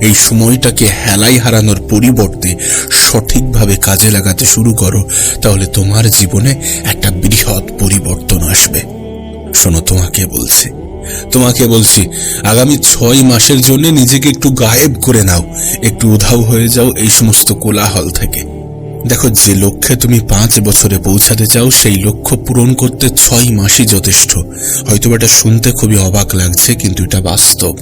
এই সময়টাকে হেলায় হারানোর পরিবর্তে সঠিকভাবে কাজে লাগাতে শুরু করো, তাহলে তোমার জীবনে একটা বৃহৎ পরিবর্তন আসবে। শোনো, তোমাকে বলছি আগামী 6 মাসের জন্য নিজেকে একটু গায়েব করে নাও, একটু উধাও হয়ে যাও এই সমস্ত কোলাহল থেকে। দেখো, যে লক্ষ্যে তুমি 5 বছরে পৌঁছাতে চাও সেই লক্ষ্য পূরণ করতে 6 মাসই যথেষ্ট। হয়তো এটা শুনতে খুবই অবাক লাগছে, কিন্তু এটা বাস্তব।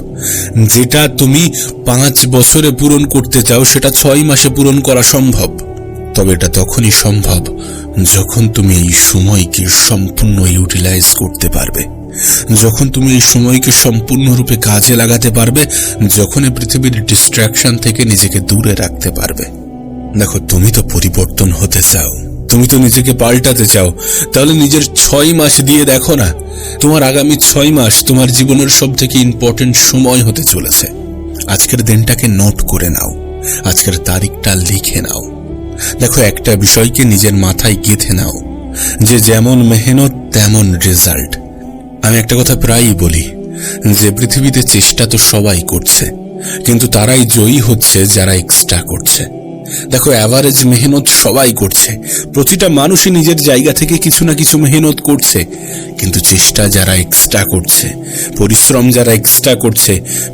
যেটা তুমি 5 বছরে পূরণ করতে চাও সেটা 6 মাসে পূরণ করা সম্ভব। তবে এটা তখনই সম্ভব যখন তুমি এই সময়কে সম্পূর্ণ ইউটিলাইজ করতে পারবে, যখন তুমি এই সময়কে সম্পূর্ণরূপে কাজে লাগাতে পারবে, যখন এই পৃথিবীর ডিস্ট্রাকশন থেকে নিজেকে দূরে রাখতে পারবে। দেখো, তুমি তো পরিবর্তন হতে চাও, তুমি তো নিজেকে পাল্টাতে চাও, তাহলে নিজের 6 মাস দিয়ে দেখো না। তোমার আগামী 6 মাস তোমার জীবনের সব থেকে ইম্পর্টেন্ট সময় হতে চলেছে। আজকের দিনটাকে নোট করে নাও, আজকের তারিখটা লিখে নাও। দেখো, একটা বিষয়কে নিজের মাথায় গেঁথে নাও যে যেমন মেহনত তেমন রেজাল্ট। আমি একটা কথা প্রায়ই বলি যে পৃথিবীতে চেষ্টা তো সবাই করছে, কিন্তু তারাই জয়ী হচ্ছে যারা এক্সট্রা করছে। দেখো, অ্যাভারেজ মেহনত সবাই করছে, প্রতিটা মানুষই নিজের জায়গা থেকে কিছু না কিছু মেহনত করছে, কিন্তু চেষ্টা যারা এক্সট্রা করছে, পরিশ্রম যারা এক্সট্রা করছে,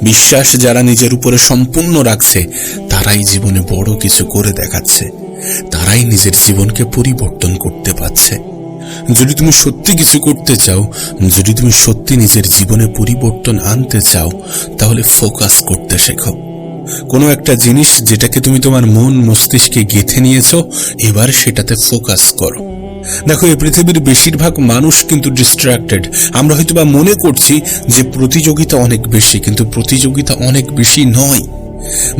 বিশ্বাস যারা নিজের উপরে সম্পূর্ণ রাখছে, তারাই জীবনে বড় কিছু করে দেখাচ্ছে, তারাই নিজের জীবনকে পরিবর্তন করতে পারছে। যদি তুমি সত্যি কিছু করতে চাও, যদি তুমি সত্যি নিজের জীবনে পরিবর্তন আনতে চাও, তাহলে ফোকাস করতে শেখো। কোনো একটা জিনিস যেটাকে তুমি তোমার মন মস্তিষ্কে গেঁথে নিয়েছো, এবার সেটাতে ফোকাস করো। দেখো, এই পৃথিবীর বেশিরভাগ মানুষ কিন্তু ডিস্ট্রাক্টেড। আমরা হয়তোবা মনে করছি যে প্রতিযোগিতা অনেক বেশি, কিন্তু প্রতিযোগিতা অনেক বেশি নয়।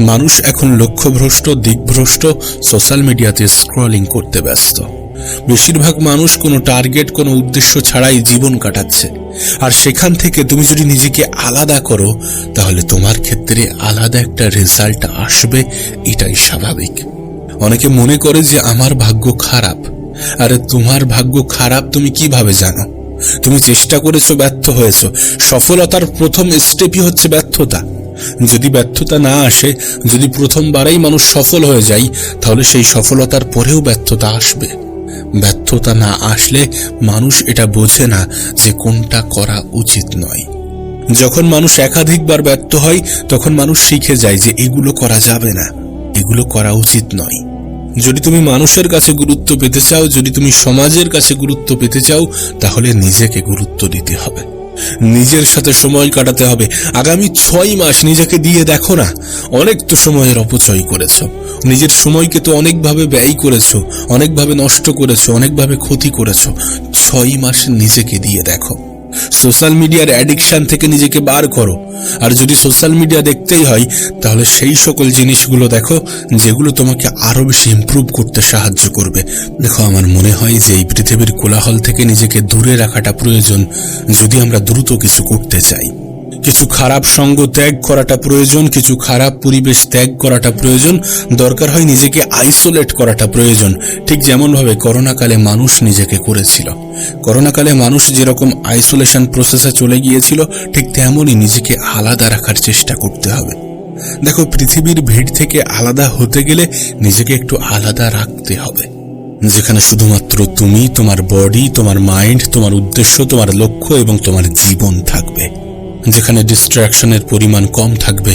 মানুষ এখন লক্ষ্যভ্রষ্ট, দিকভ্রষ্ট, সোশ্যাল মিডিয়াতে স্ক্রলিং করতে ব্যস্ত। বেশিরভাগ মানুষ কোনো টার্গেট, কোনো উদ্দেশ্য ছাড়াই জীবন কাটাচ্ছে। আর সেখান থেকে তুমি যদি নিজেকে আলাদা করো, তাহলে তোমার ক্ষেত্রে আলাদা একটা রেজাল্ট আসবে, এটাই স্বাভাবিক। অনেকে মনে করে যে আমার ভাগ্য খারাপ। আরে, তোমার ভাগ্য খারাপ তুমি কিভাবে জানো? তুমি চেষ্টা করেছো, ব্যর্থ হয়েছো। সফলতার প্রথম স্টেপই হচ্ছে ব্যর্থতা। যদি ব্যর্থতা না আসে, যদি প্রথমবারেই মানুষ সফল হয়ে যায়, তাহলে সেই সফলতার পরেও ব্যর্থতা আসবে। ব্যর্থতা না আসলে মানুষ এটা বোঝে না যে কোনটা করা উচিত নয়। যখন মানুষ একাধিকবার ব্যর্থ হয়, তখন মানুষ শিখে যায় যে এগুলো করা যাবে না, এগুলো করা উচিত নয়। যদি তুমি মানুষের কাছে গুরুত্ব পেতে চাও, যদি তুমি সমাজের কাছে গুরুত্ব পেতে চাও, তাহলে নিজেকে গুরুত্ব দিতে হবে, নিজের সাথে সময় কাটাতে হবে। আগামী 6 মাস নিজেকে দিয়ে দেখো না। অনেক তো সময়ের অপচয় করেছো, নিজের সময়কে তো অনেকভাবে ব্যয় করেছো, অনেকভাবে নষ্ট করেছো, অনেকভাবে ক্ষতি করেছো। 6 মাস নিজেকে দিয়ে দেখো। সোশ্যাল মিডিয়ার অ্যাডিকশন থেকে নিজেকে বার করো। আর যদি সোশ্যাল মিডিয়া দেখতেই হয়, তাহলে সেই সকল জিনিসগুলো দেখো যেগুলো তোমাকে আরো বেশি ইমপ্রুভ করতে সাহায্য করবে। দেখো, আমার মনে হয় যে এই পৃথিবীর কোলাহল থেকে নিজেকে দূরে রাখাটা প্রয়োজন যদি আমরা দ্রুত কিছু করতে চাই। কিছু খারাপ সঙ্গ ত্যাগ করাটা প্রয়োজন, কিছু খারাপ পরিবেশ ত্যাগ করাটা প্রয়োজন, দরকার হয় নিজেকে আইসোলেট করাটা প্রয়োজন। ঠিক যেমনভাবে করোনাকালে মানুষ নিজেকে করেছিল। করোনাকালে মানুষ যেরকম আইসোলেশন প্রসেসে চলে গিয়েছিল, ঠিক তেমনই নিজেকে আলাদা রাখার চেষ্টা করতে হবে। দেখো, পৃথিবীর ভিড় থেকে আলাদা হতে গেলে নিজেকে একটু আলাদা রাখতে হবে, যেখানে শুধুমাত্র তুমি, তোমার বডি, তোমার মাইন্ড, তোমার উদ্দেশ্য, তোমার লক্ষ্য এবং তোমার জীবন থাকবে। যেখানে ডিস্ট্রাকশনের পরিমাণ কম থাকবে,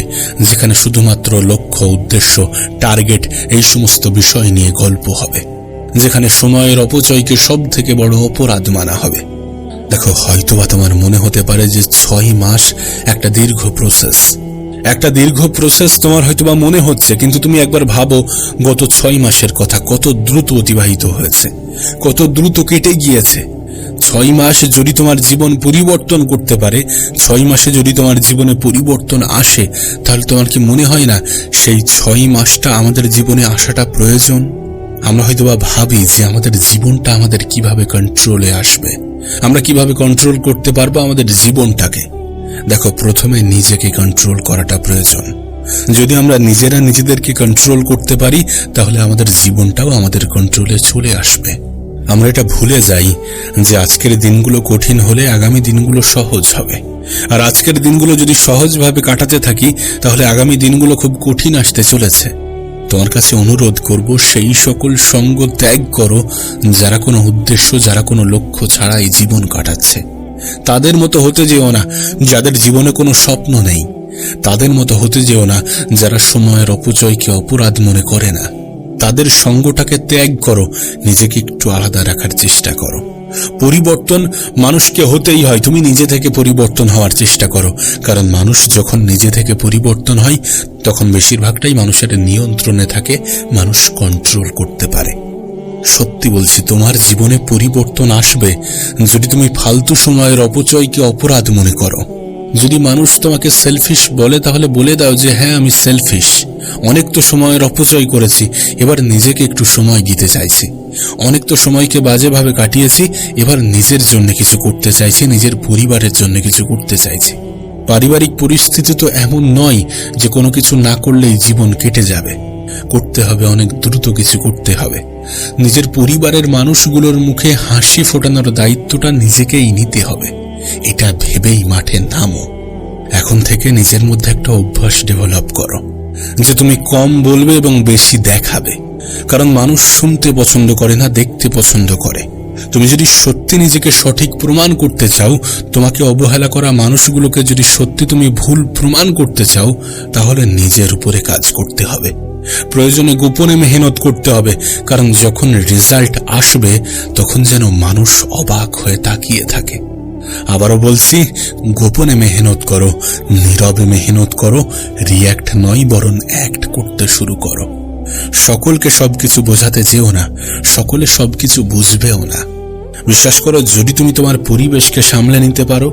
যেখানে শুধুমাত্র লক্ষ্য, উদ্দেশ্য, টার্গেট এই সমস্ত বিষয় নিয়ে গল্প হবে, যেখানে সময়ের অপচয়কে সব থেকে বড় অপরাধ মানা হবে। দেখো, হয়তোবা তোমার মনে হতে পারে যে 6 মাস একটা দীর্ঘ প্রসেস তোমার হয়তোবা মনে হচ্ছে, কিন্তু তুমি একবার ভাবো গত 6 মাসের কথা, কত দ্রুত অতিবাহিত হয়েছে, কত দ্রুত কেটে গিয়েছে। 6 মাস যদি তোমার জীবন পরিবর্তন করতে পারে, 6 মাসে যদি তোমার জীবনে পরিবর্তন আসে, তাহলে তোমার কি মনে হয় না সেই 6 মাসটা আমাদের জীবনে আসাটা প্রয়োজন? আমরা হয়তোবা ভাবি যে আমাদের জীবনটা আমাদের কিভাবে কন্ট্রোলে আসবে, আমরা কিভাবে কন্ট্রোল করতে পারবো আমাদের জীবনটাকে। দেখো, প্রথমে নিজেকে কন্ট্রোল করাটা প্রয়োজন। যদি আমরা নিজেরা নিজেদেরকে কন্ট্রোল করতে পারি, তাহলে আমাদের জীবনটাও আমাদের কন্ট্রোলে চলে আসবে। আমরা এটা ভুলে যাই যে আজকের দিনগুলো কঠিন হলে আগামী দিনগুলো সহজ হবে, আর আজকের দিনগুলো যদি সহজভাবে কাটাতে থাকি তাহলে আগামী দিনগুলো খুব কঠিন আসতে চলেছে। তোমার কাছে অনুরোধ করব, সেই সকল সঙ্গ ত্যাগ করো যারা কোনো উদ্দেশ্য, যারা কোনো লক্ষ্য ছাড়াই জীবন কাটাচ্ছে। তাদের মতো হতে যেও না যাদের জীবনে কোনো স্বপ্ন নেই। তাদের মতো হতে যেও না যারা সময়ের অপচয়কে অপরাধ মনে করে না। তাদের সঙ্গটাকে ত্যাগ করো, নিজেকে একটু আলাদা রাখার চেষ্টা করো। পরিবর্তন মানুষকে হতেই হয়, তুমি নিজে থেকে পরিবর্তন হওয়ার চেষ্টা করো। কারণ মানুষ যখন নিজে থেকে পরিবর্তন হয় তখন বেশিরভাগটাই মানুষের নিয়ন্ত্রণে থাকে, মানুষ কন্ট্রোল করতে পারে। সত্যি বলছি, তোমার জীবনে পরিবর্তন আসবে যদি তুমি ফালতু সময়ের অপচয়কে অপরাধ মনে করো। যদি মানুষ তোমাকে সেলফিশ বলে তাহলে বলে দাও যে হ্যাঁ, আমি সেলফিশ, অনেক তো সময়ের অপচয় করেছি, এবার নিজেকে একটু সময় দিতে চাইছি। অনেক তো সময়কে বাজেভাবে কাটিয়েছি, এবার নিজের জন্য কিছু করতে চাইছি, নিজের পরিবারের জন্য কিছু করতে চাইছি। পারিবারিক পরিস্থিতি তো এমন নয় যে কোনো কিছু না করলেই জীবন কেটে যাবে। করতে হবে, অনেক দ্রুত কিছু করতে হবে। নিজের পরিবারের মানুষগুলোর মুখে হাসি ফোটানোর দায়িত্বটা নিজেকেই নিতে হবে। এটা ভেবেই মাঠে নামো। এখন থেকে নিজের মধ্যে একটা অভ্যাস ডেভেলপ করো যে তুমি কম বলবে এবং বেশি দেখাবে। কারণ মানুষ শুনতে পছন্দ করে না, দেখতে পছন্দ করে। তুমি যদি সত্যি নিজেকে সঠিক প্রমাণ করতে চাও, তোমাকে অবহেলা করা মানুষগুলোকে যদি সত্যি তুমি ভুল প্রমাণ করতে চাও, তাহলে নিজের উপরে কাজ করতে হবে। প্রয়োজনে গোপনে মেহনত করতে হবে, কারণ যখন রেজাল্ট আসবে তখন যেন মানুষ অবাক হয়ে তাকিয়ে থাকে। আবারও বলছি, গোপনে মেহনত করো, নীরবে মেহনত করো, রিয়্যাক্ট নয় বরং অ্যাক্ট করতে শুরু করো। সকলকে সবকিছু বোঝাতে যেও না, সকলে সবকিছু বুঝবেও না। বিশ্বাস করো, যদি তুমি তোমার পরিবেশকে সামলে নিতে পারো,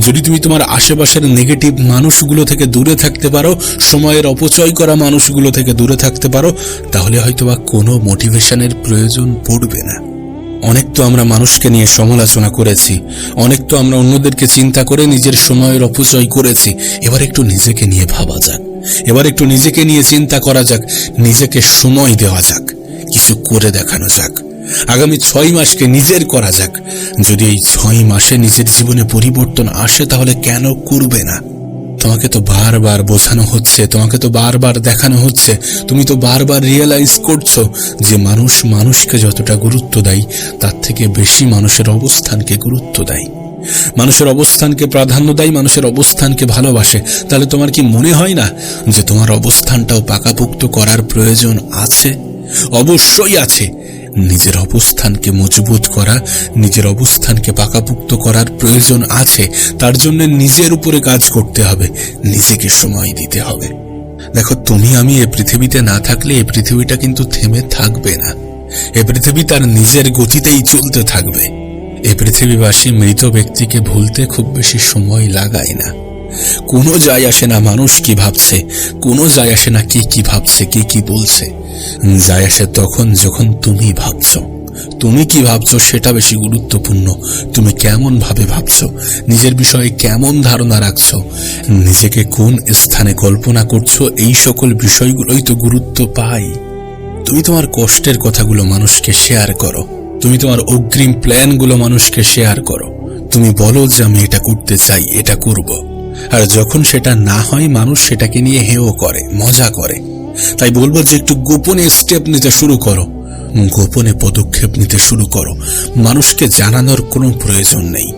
যদি তুমি তোমার আশেপাশের নেগেটিভ মানুষগুলো থেকে দূরে থাকতে পারো, সময়ের অপচয় করা মানুষগুলো থেকে দূরে থাকতে পারো, তাহলে হয়তোবা কোনো মোটিভেশনের প্রয়োজন পড়বে না। অনেক তো আমরা মানুষকে নিয়ে সমালোচনা করেছি, অনেক তো আমরা অন্যদেরকে চিন্তা করে নিজের সময়ের অপচয় করেছি। এবার একটু নিজেকে নিয়ে ভাবা যাক, এবার একটু নিজেকে নিয়ে চিন্তা করা যাক, নিজেকে সময় দেওয়া যাক, কিছু করে দেখানো যাক। আগামী 6 মাসকে নিজের করা যাক। যদি এই 6 মাসে নিজের জীবনে পরিবর্তন আসে তাহলে কেন করবে না? তোমাকে তো বারবার বোঝানো হচ্ছে, তোমাকে তো বারবার দেখানো হচ্ছে, তুমি তো বারবার রিয়েলাইজ করছো যে মানুষ মানুষকে যতটা গুরুত্ব দেয় তার থেকে বেশি মানুষের অবস্থানকে গুরুত্ব দেয়, মানুষের অবস্থানকে প্রাধান্য দেয়, মানুষের অবস্থানকে ভালোবাসে। তাহলে তোমার কি মনে হয় না যে তোমার অবস্থানটাও পাকাপোক্ত করার প্রয়োজন আছে? অবশ্যই আছে। নিজের অবস্থানকে মজবুত করা, নিজের অবস্থানকে পাকাপোক্ত করার প্রয়োজন আছে। তার জন্য নিজের উপরে কাজ করতে হবে, নিজেকে সময় দিতে হবে। দেখো, তুমি আমি এই পৃথিবীতে না থাকলে এই পৃথিবীটা কিন্তু থেমে থাকবে না। এই পৃথিবী তার নিজের গতিতেই চলতে থাকবে। এই পৃথিবীবাসী মৃত ব্যক্তিকে ভুলতে খুব বেশি সময় লাগায় না। কোনো যায় আসে না মানুষ কি ভাবছে, কোনো যায় আসে না কে কি ভাবছে, কে কি বলছে। যায় আসে তখন যখন তুমি ভাবছো। তুমি কি ভাবছো সেটা বেশি গুরুত্বপূর্ণ। তুমি কেমন ভাবে ভাবছো, নিজের বিষয়ে কেমন ধারণা রাখছো, নিজেকে কোন স্থানে কল্পনা করছো, এই সকল বিষয়গুলোই তো গুরুত্ব পায়। তুমি তোমার কষ্টের কথাগুলো মানুষকে শেয়ার করো, তুমি তোমার অগ্রিম প্ল্যানগুলো মানুষকে শেয়ার করো। তুমি বলো যে আমি এটা করতে চাই, এটা করব। আর যখন সেটা না হয় মানুষ সেটাকে নিয়ে হেও করে, মজা করে। তাই বলবো যে একটু গোপনে স্টেপ নিতে শুরু করো, গোপনে পদক্ষেপ নিতে শুরু করো। মানুষকে জানানোর কোনো প্রয়োজন নেই।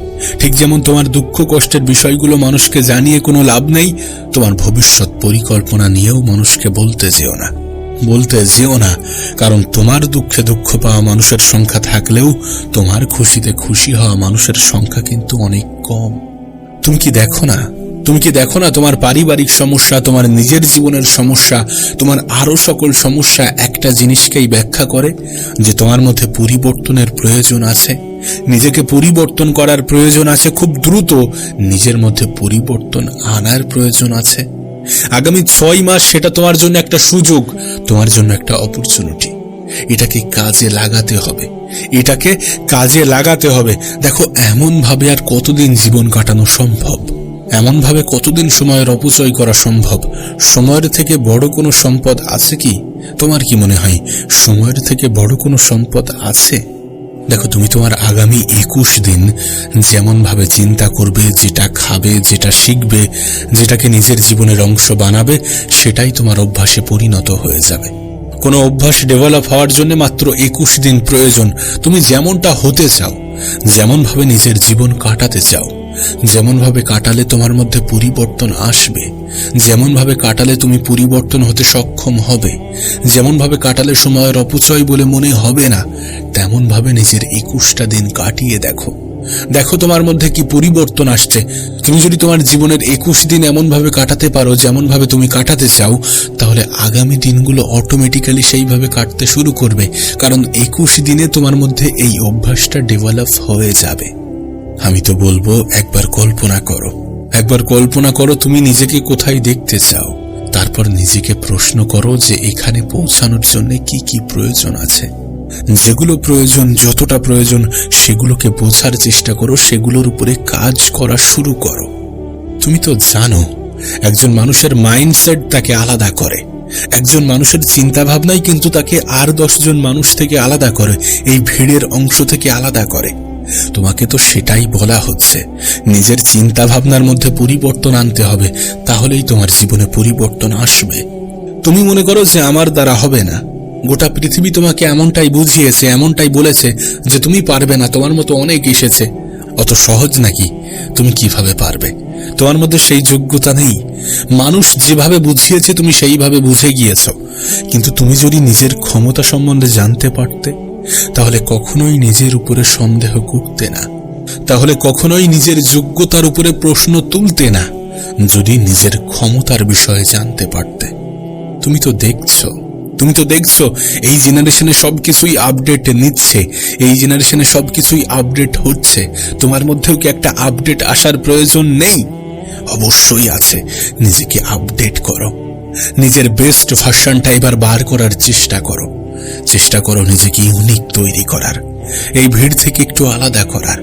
ঠিক যেমন তোমার দুঃখ কষ্টের বিষয়গুলো মানুষকে জানিয়ে কোনো লাভ নেই, তোমার ভবিষ্যৎ পরিকল্পনা নিয়েও মানুষকে বলতে যেও না, বলতে যেও না। কারণ তোমার দুঃখে দুঃখ পাওয়া মানুষের সংখ্যা থাকলেও তোমার খুশিতে খুশি হওয়া মানুষের সংখ্যা কিন্তু অনেক কম। তুমি কি দেখো না, তুমি কি দেখো না তোমার পারিবারিক সমস্যা, তোমার নিজের জীবনের সমস্যা, তোমার আরো সকল সমস্যা একটা জিনিসকেই ব্যাখ্যা করে যে তোমার মধ্যে পরিবর্তনের প্রয়োজন আছে, নিজেকে পরিবর্তন করার প্রয়োজন আছে, খুব দ্রুত নিজের মধ্যে পরিবর্তন আনার প্রয়োজন আছে। আগামী 6 মাস সেটা তোমার জন্য একটা সুযোগ, তোমার জন্য একটা অপরচুনিটি। এটাকে কাজে লাগাতে হবে, এটাকে কাজে লাগাতে হবে। দেখো, এমন ভাবে আর কতদিন জীবন কাটানো সম্ভব? এমন ভাবে কতদিন সময়ের অপচয় করা সম্ভব? সময়ের থেকে বড় কোনো সম্পদ আছে কি? তোমার কি মনে হয় সময়ের থেকে বড় কোনো সম্পদ আছে? দেখো, তুমি তোমার আগামী 21 দিন যেমন ভাবে চিন্তা করবে, যেটা খাবে, যেটা শিখবে, যেটাকে নিজের জীবনের অংশ বানাবে, সেটাই তোমার অভ্যাসে পরিণত হয়ে যাবে। কোনো অভ্যাস ডেভেলপ হওয়ার জন্য মাত্র 21 দিন প্রয়োজন। তুমি যেমনটা হতে চাও, যেমন ভাবে নিজের জীবন কাটাতে চাও, যেমন ভাবে কাটালে তোমার মধ্যে পরিবর্তন আসবে, যেমন ভাবে কাটালে তুমি পরিবর্তন হতে সক্ষম হবে, যেমন ভাবে কাটালে সময়ের অপচয় বলে মনে হবে না, তেমন ভাবে নিজের 21টা দিন কাটিয়ে দেখো। দেখো তোমার মধ্যে কি পরিবর্তন আসছে। তুমি যদি তোমার জীবনের 21 দিন এমন ভাবে কাটাতে পারো যেমন ভাবে তুমি কাটাতে চাও, তাহলে আগামী দিনগুলো অটোমেটিক্যালি সেইভাবে কাটতে শুরু করবে। কারণ 21 দিনে তোমার মধ্যে এই অভ্যাসটা ডেভেলপ হয়ে যাবে। আমি তো বলবো, একবার কল্পনা করো, একবার কল্পনা করো তুমি নিজেকে কোথায় দেখতে চাও। তারপর নিজেকে প্রশ্ন করো যে এখানে পৌঁছানোর জন্য কি কি প্রয়োজন আছে। যেগুলো প্রয়োজন, যতটা প্রয়োজন, সেগুলোকে বোঝার চেষ্টা করো, সেগুলোর উপরে কাজ করা শুরু করো। তুমি তো জানো, একজন মানুষের মাইন্ডসেট তাকে আলাদা করে। একজন মানুষের চিন্তা ভাবনাই কিন্তু তাকে আর 10 জন মানুষ থেকে আলাদা করে, এই ভিড়ের অংশ থেকে আলাদা করে। তোমাকে তো সেটাই বলা হচ্ছে, নিজের চিন্তা ভাবনার মধ্যে পরিবর্তন আনতে হবে, তাহলেই তোমার জীবনে পরিবর্তন আসবে। তুমি মনে করো যে আমার দ্বারা হবে না। গোটা পৃথিবী তোমাকে এমনটাই বুঝিয়েছে, এমনটাই বলেছে যে তুমি পারবে না, তোমার মতো অনেক এসেছে। অত সহজ নাকি? তুমি কিভাবে পারবে? তোমার মধ্যে সেই যোগ্যতা নেই। মানুষ যেভাবে বুঝিয়েছে তুমি সেইভাবে বুঝে গিয়েছো। কিন্তু তুমি যদি নিজের ক্ষমতা সম্বন্ধে জানতে পারতে, তাহলে কখনোই নিজের উপরে সন্দেহ করতে না, তাহলে কখনোই নিজের যোগ্যতার উপরে প্রশ্ন তুলতে না। যদি নিজের ক্ষমতার বিষয়ে জানতে পারতে। তুমি তো দেখছো এই জেনারেশনে সবকিছুই আপডেট নিচ্ছে, এই জেনারেশনে সবকিছুই আপডেট হচ্ছে। তোমার মধ্যেও কি একটা আপডেট আসার প্রয়োজন নেই? অবশ্যই আছে। নিজেকে আপডেট করো, নিজের বেস্ট ভার্সনটা এবার বার করার চেষ্টা করো। চেষ্টা করো নিজেকে ইউনিক তৈরি করার, এই ভিড় থেকে একটু আলাদা করার,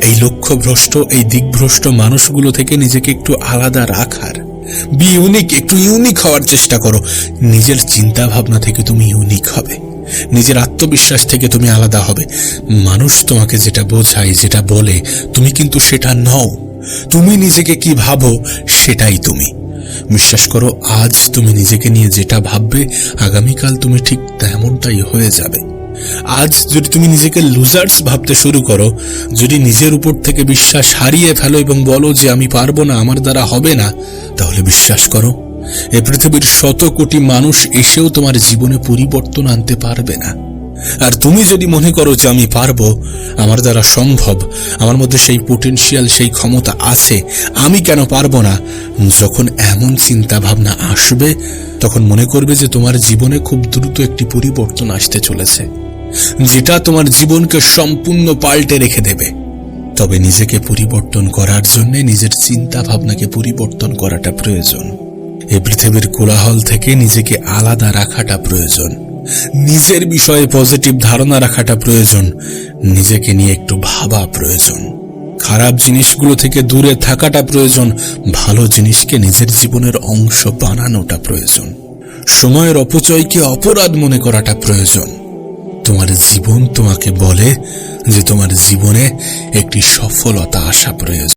এই লক্ষ্যভ্রষ্ট, এই দিকভ্রষ্ট মানুষগুলো থেকে নিজেকে একটু আলাদা রাখার। বি ইউনিক, একটু ইউনিক হওয়ার চেষ্টা করো। নিজের চিন্তা ভাবনা থেকে তুমি ইউনিক হবে, নিজের আত্মবিশ্বাস থেকে তুমি আলাদা হবে। মানুষ তোমাকে যেটা বোঝায়, যেটা বলে, তুমি কিন্তু সেটা নও। তুমি নিজেকে কি ভাবো সেটাই তুমি। বিশ্বাস করো, আজ তুমি নিজেকে নিয়ে যেটা ভাববে, আগামীকাল তুমি ঠিক তেমনটাই হয়ে যাবে। আজ যদি তুমি নিজেকে লুজার্স ভাবতে শুরু করো, যদি নিজের উপর থেকে বিশ্বাস হারিয়ে ফেলো এবং বলো যে আমি পারবো না, আমার দ্বারা হবে না, তাহলে বিশ্বাস করো, এই পৃথিবীর 100 কোটি মানুষ এসেও তোমার জীবনে পরিবর্তন আনতে পারবে না। আর তুমি যদি মনে করো যে আমি পারবো, আমার দ্বারা সম্ভব, আমার মধ্যে সেই পোটেনশিয়াল, সেই ক্ষমতা আছে, আমি কেন পারবো না, যখন এমন চিন্তা ভাবনা আসবে, তখন মনে করবে যে তোমার জীবনে খুব দ্রুত একটি পরিবর্তন আসতে চলেছে, যেটা তোমার জীবনকে সম্পূর্ণ পাল্টে রেখে দেবে। তবে নিজেকে পরিবর্তন করার জন্য নিজের চিন্তা ভাবনাকে পরিবর্তন করাটা প্রয়োজন। এই পৃথিবীর কোলাহল থেকে নিজেকে আলাদা রাখাটা প্রয়োজন, নিজের বিষয়ে পজিটিভ ধারণা রাখাটা প্রয়োজন, নিজেকে নিয়ে একটু ভাবা প্রয়োজন, খারাপ জিনিসগুলো থেকে দূরে থাকাটা প্রয়োজন, ভালো জিনিসকে নিজের জীবনের অংশ বানানোটা প্রয়োজন, সময়ের অপচয়কে অপরাধ মনে করাটা প্রয়োজন। তোমার জীবন তোমাকে বলে যে তোমার জীবনে একটি সফলতা আসা প্রয়োজন।